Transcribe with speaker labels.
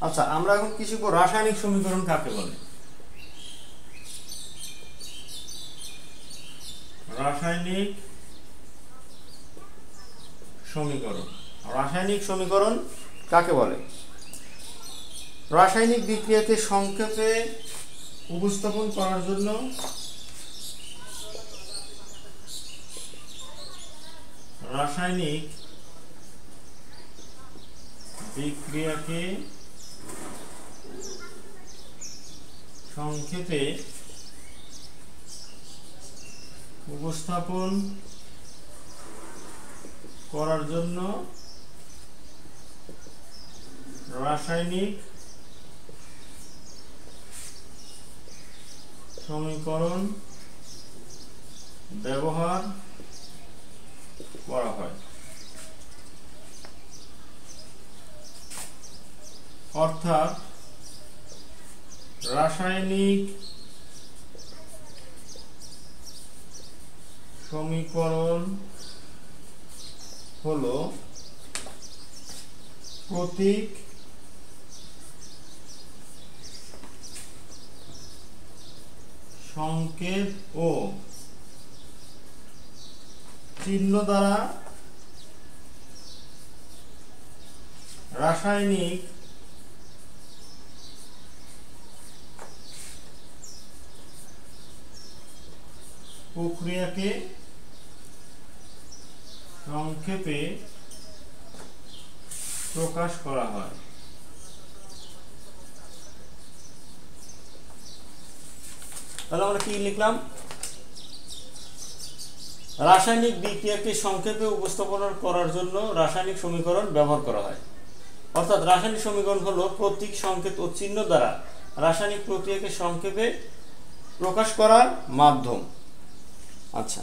Speaker 1: আচ্ছা, আমরা এখন কি শিখবো? রাসায়নিক সমীকরণ কাকে বলে। রাসায়নিক সমীকরণ। রাসায়নিক সমীকরণ কাকে বলে? রাসায়নিক বিক্রিয়াকে সংক্ষেপে উপস্থাপন করার জন্য রাসায়নিক বিক্রিয়াকে সংক্ষেপে উপস্থাপন করার জন্য রাসায়নিক সমীকরণ ব্যবহার করা হয়। অর্থাৎ রাসায়নিক সমীকরণ হলো প্রতীক, সংকেত ও চিহ্ন দ্বারা রাসায়নিক প্রক্রিয়াকে সংক্ষেপে প্রকাশ করা হয়। তাহলে আমরা কি লিখলাম? রাসায়নিক বিক্রিয়াকে সংক্ষেপে উপস্থাপন করার জন্য রাসায়নিক সমীকরণ ব্যবহার করা হয়। অর্থাৎ রাসায়নিক সমীকরণ হলো প্রতীক, সংকেত ও চিহ্ন দ্বারা রাসায়নিক প্রক্রিয়াকে সংক্ষেপে প্রকাশ করার মাধ্যম। আচ্ছা।